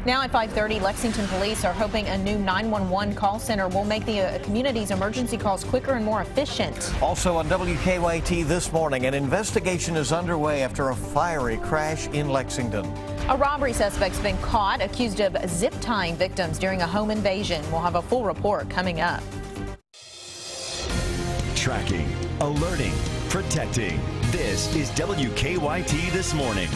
Now at 5:30, Lexington police are hoping a new 911 call center will make the community's emergency calls quicker and more efficient. Also on WKYT this morning, an investigation is underway after a fiery crash in Lexington. A robbery suspect's been caught, accused of zip tying victims during a home invasion. We'll have a full report coming up. Tracking, alerting, protecting. This is WKYT This Morning.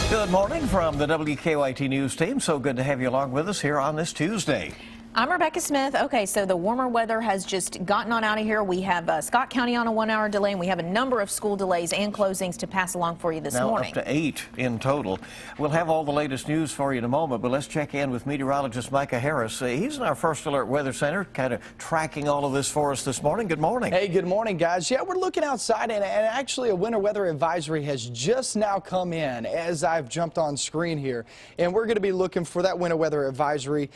Good morning from the WKYT News team. So good to have you along with us here on this Tuesday. I'm Rebecca Smith. Okay, so the warmer weather has just gotten on out of here. We have Scott County on a 1-hour delay, and we have a number of school delays and closings to pass along for you this morning. Now up to 8 in total. We'll have all the latest news for you in a moment, but let's check in with meteorologist Micah Harris. He's in our First Alert Weather Center, kind of tracking all of this for us this morning. Good morning. Hey, good morning, guys. Yeah, we're looking outside, and actually a winter weather advisory has just now come in as I've jumped on screen here. And we're going to be looking for that winter weather advisory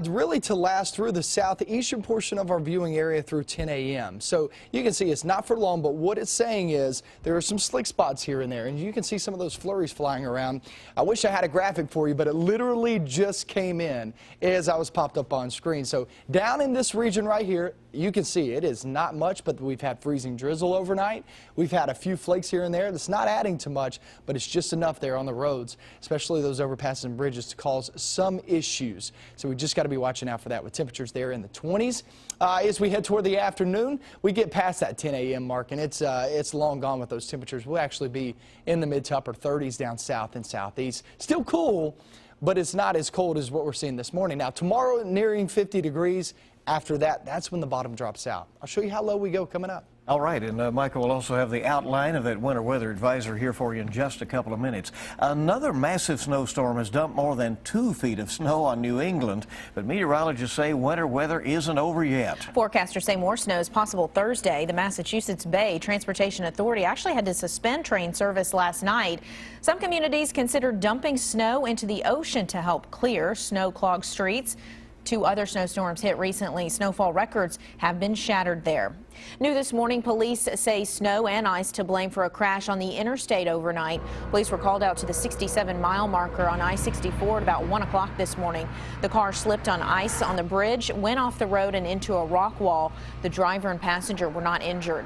really to last through the southeastern portion of our viewing area through 10 a.m. So you can see it's not for long, but what it's saying is there are some slick spots here and there, and you can see some of those flurries flying around. I wish I had a graphic for you, but it literally just came in as I was popped up on screen. So down in this region right here, you can see it is not much, but we've had freezing drizzle overnight. We've had a few flakes here and there. That's not adding to much, but it's just enough there on the roads, especially those overpasses and bridges, to cause some issues. So we just got to be watching out for that with temperatures there in the 20s. As we head toward the afternoon, we get past that 10 a.m. mark, and it's long gone with those temperatures. We'll actually be in the mid to upper 30s down south and southeast. Still cool, but it's not as cold as what we're seeing this morning. Now, tomorrow nearing 50 degrees. After that, that's when the bottom drops out. I'll show you how low we go coming up. All right, and Michael will also have the outline of that winter weather advisory here for you in just a couple of minutes. Another massive snowstorm has dumped more than 2 feet of snow on New England, but meteorologists say winter weather isn't over yet. Forecasters say more snow is possible Thursday. The Massachusetts Bay Transportation Authority actually had to suspend train service last night. Some communities considered dumping snow into the ocean to help clear snow-clogged streets. 2 other snowstorms hit recently. Snowfall records have been shattered there. New this morning, police say snow and ice to blame for a crash on the interstate overnight. Police were called out to the 67-mile marker on I64 at about 1 o'clock this morning. The car slipped on ice on the bridge, went off the road and into a rock wall. The driver and passenger were not injured.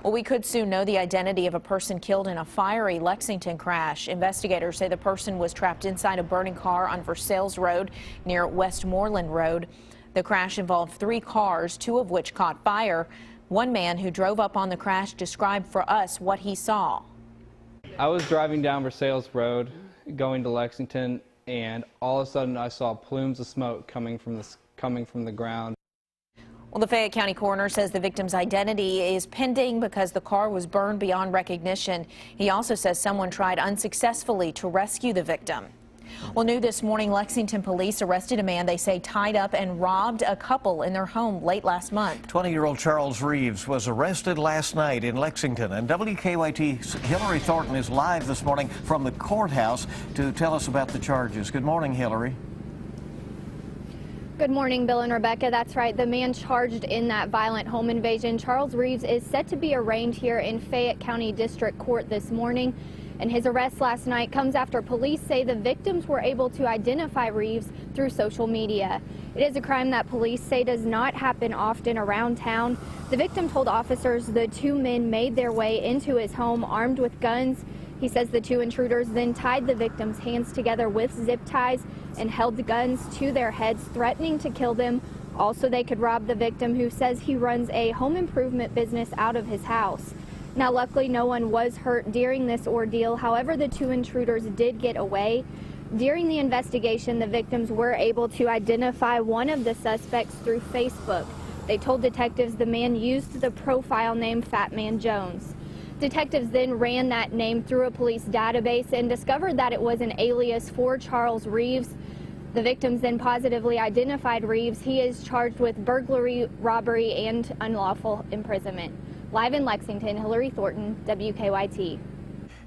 Well, we could soon know the identity of a person killed in a fiery Lexington crash. Investigators say the person was trapped inside a burning car on Versailles Road near Westmoreland Road. The crash involved 3 cars, 2 of which caught fire. One man who drove up on the crash described for us what he saw. I was driving down Versailles Road going to Lexington, and all of a sudden I saw plumes of smoke coming from the ground. Well, the Fayette County coroner says the victim's identity is pending because the car was burned beyond recognition. He also says someone tried unsuccessfully to rescue the victim. Well, new this morning, Lexington police arrested a man they say tied up and robbed a couple in their home late last month. 20-year-old Charles Reeves was arrested last night in Lexington, and WKYT's Hillary Thornton is live this morning from the courthouse to tell us about the charges. Good morning, Hillary. Good morning, Bill and Rebecca. That's right. The man charged in that violent home invasion, Charles Reeves, is set to be arraigned here in Fayette County District Court this morning. And his arrest last night comes after police say the victims were able to identify Reeves through social media. It is a crime that police say does not happen often around town. The victim told officers the 2 men made their way into his home armed with guns. He says the 2 intruders then tied the victim's hands together with zip ties and held the guns to their heads, threatening to kill them. Also, they could rob the victim, who says he runs a home improvement business out of his house. Now, luckily, no one was hurt during this ordeal. However, the 2 intruders did get away. During the investigation, the victims were able to identify one of the suspects through Facebook. They told detectives the man used the profile name Fat Man Jones. Detectives then ran that name through a police database and discovered that it was an alias for Charles Reeves. The victims then positively identified Reeves. He is charged with burglary, robbery, and unlawful imprisonment. Live in Lexington, Hillary Thornton, WKYT.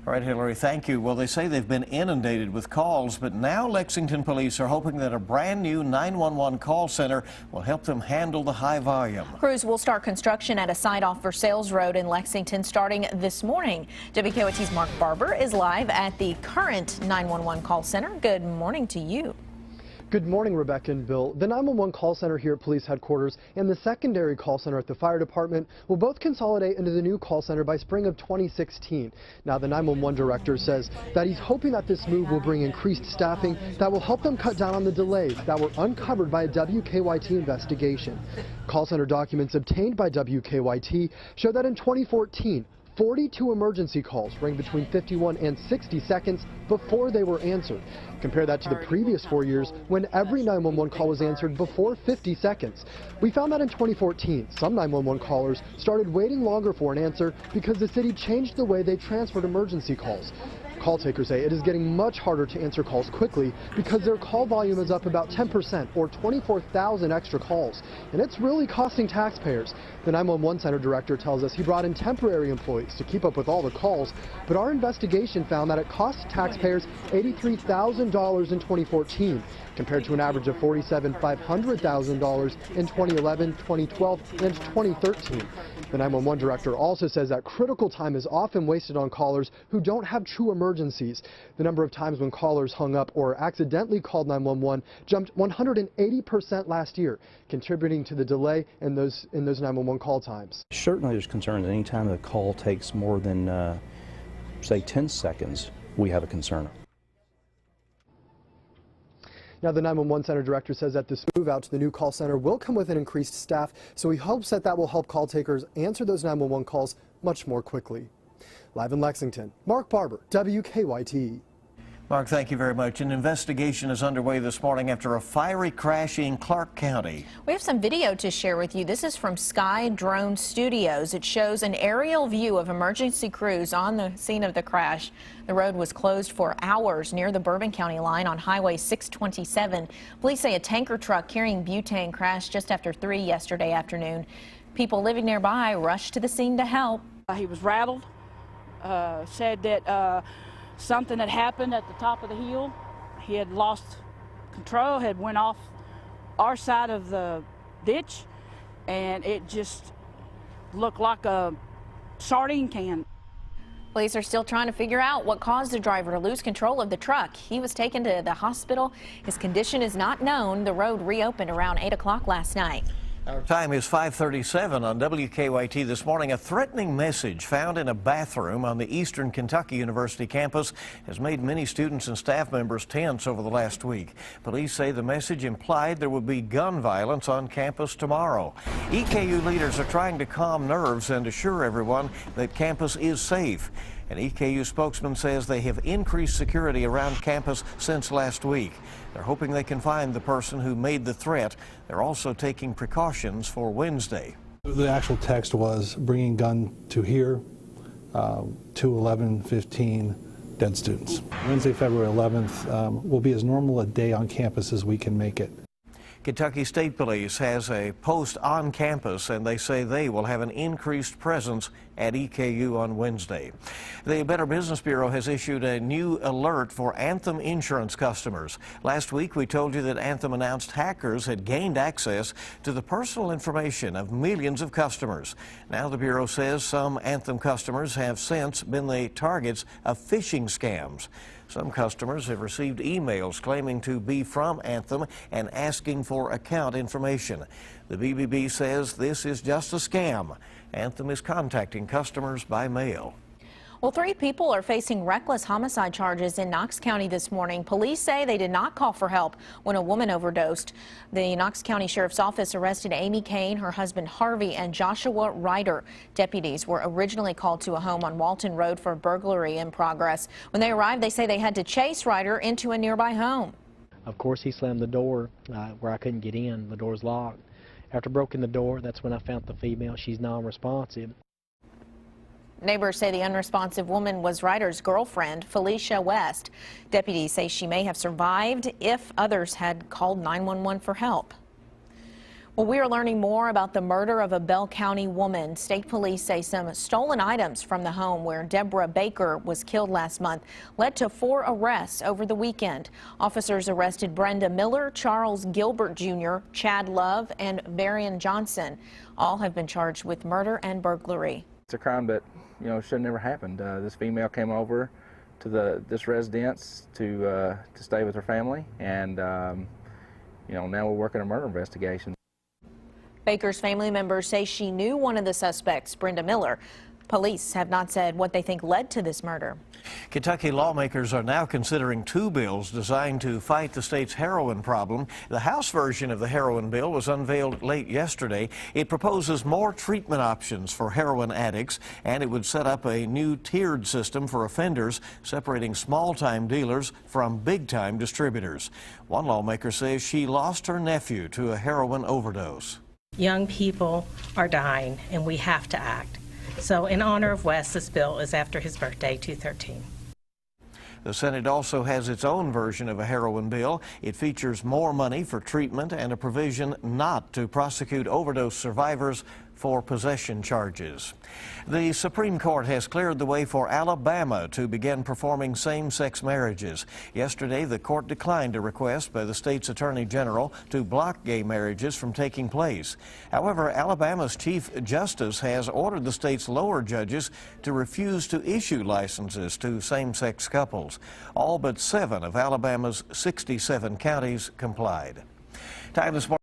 All right, Hillary, thank you. Well, they say they've been inundated with calls, but now Lexington police are hoping that a brand new 911 call center will help them handle the high volume. Crews will start construction at a site off Versailles Road in Lexington starting this morning. WKYT's Mark Barber is live at the current 911 call center. Good morning to you. Good morning, Rebecca and Bill. The 911 call center here at police headquarters and the secondary call center at the fire department will both consolidate into the new call center by spring of 2016. Now, the 911 director says that he's hoping that this move will bring increased staffing that will help them cut down on the delays that were uncovered by a WKYT investigation. Call center documents obtained by WKYT show that in 2014, 42 emergency calls rang between 51 and 60 seconds before they were answered. Compare that to the previous 4 years when every 911 call was answered before 50 seconds. We found that in 2014, some 911 callers started waiting longer for an answer because the city changed the way they transferred emergency calls. Call takers say it is getting much harder to answer calls quickly because their call volume is up about 10% or 24,000 extra calls. And it's really costing taxpayers. The 911 center director tells us he brought in temporary employees to keep up with all the calls, but our investigation found that it cost taxpayers $83,000 in 2014 compared to an average of $47,500 in 2011, 2012, and 2013. The 911 director also says that critical time is often wasted on callers who don't have true emergencies. The number of times when callers hung up or accidentally called 911 jumped 180% last year, contributing to the delay in those 911 call times. Certainly there's concern that any time a call takes more than, say, 10 seconds, we have a concern. Now, the 911 center director says that this move out to the new call center will come with an increased staff, so he hopes that that will help call takers answer those 911 calls much more quickly. Live in Lexington, Mark Barber, WKYT. Mark, thank you very much. An investigation is underway this morning after a fiery crash in Clark County. We have some video to share with you. This is from Sky Drone Studios. It shows an aerial view of emergency crews on the scene of the crash. The road was closed for hours near the Bourbon County line on Highway 627. Police say a tanker truck carrying butane crashed just after 3 yesterday afternoon. People living nearby rushed to the scene to help. He was rattled, said that something had happened at the top of the hill. He had lost control, had went off our side of the ditch, and it just looked like a sardine can. Police are still trying to figure out what caused the driver to lose control of the truck. He was taken to the hospital. His condition is not known. The road reopened around 8 o'clock last night. Our time is 5:37 on WKYT this morning. A threatening message found in a bathroom on the Eastern Kentucky University campus has made many students and staff members tense over the last week. Police say the message implied there would be gun violence on campus tomorrow. EKU leaders are trying to calm nerves and assure everyone that campus is safe. An EKU spokesman says they have increased security around campus since last week. They're hoping they can find the person who made the threat. They're also taking precautions for Wednesday. The actual text was bringing gun to here, 2/11/15, dead students. Wednesday, February 11th will be as normal a day on campus as we can make it. Kentucky State Police has a post on campus, and they say they will have an increased presence at EKU on Wednesday. The Better Business Bureau has issued a new alert for Anthem insurance customers. Last week, we told you that Anthem announced hackers had gained access to the personal information of millions of customers. Now the Bureau says some Anthem customers have since been the targets of phishing scams. Some customers have received emails claiming to be from Anthem and asking for account information. The BBB says this is just a scam. Anthem is contacting customers by mail. Well, 3 people are facing reckless homicide charges in Knox County this morning. Police say they did not call for help when a woman overdosed. The Knox County Sheriff's Office arrested Amy Kane, her husband Harvey, and Joshua Ryder. Deputies were originally called to a home on Walton Road for burglary in progress. When they arrived, they say they had to chase Ryder into a nearby home. Of course, he slammed the door where I couldn't get in. The door's locked. After breaking the door, that's when I found the female. She's non-responsive. Neighbors say the unresponsive woman was Ryder's girlfriend, Felicia West. Deputies say she may have survived if others had called 911 for help. Well, we are learning more about the murder of a Bell County woman. State police say some stolen items from the home where Deborah Baker was killed last month led to 4 arrests over the weekend. Officers arrested Brenda Miller, Charles Gilbert Jr., Chad Love, and Varian Johnson. All have been charged with murder and burglary. It's a crime that, should have never happened. This female came over to this residence to stay with her family, and now we're working a murder investigation. Baker's family members say she knew one of the suspects, Brenda Miller. Police have not said what they think led to this murder. Kentucky lawmakers are now considering 2 bills designed to fight the state's heroin problem. The House version of the Heroin Bill was unveiled late yesterday. It proposes more treatment options for heroin addicts, and it would set up a new tiered system for offenders, separating small-time dealers from big-time distributors. One lawmaker says she lost her nephew to a heroin overdose. Young people are dying, and we have to act. So in honor of Wes, this bill is after his birthday, 2/13. The Senate also has its own version of a heroin bill. It features more money for treatment and a provision not to prosecute overdose survivors for possession charges. The Supreme Court has cleared the way for Alabama to begin performing same-sex marriages. Yesterday, the court declined a request by the state's attorney general to block gay marriages from taking place. However, Alabama's Chief Justice has ordered the state's lower judges to refuse to issue licenses to same-sex couples. All but 7 of Alabama's 67 counties complied. Time this morning.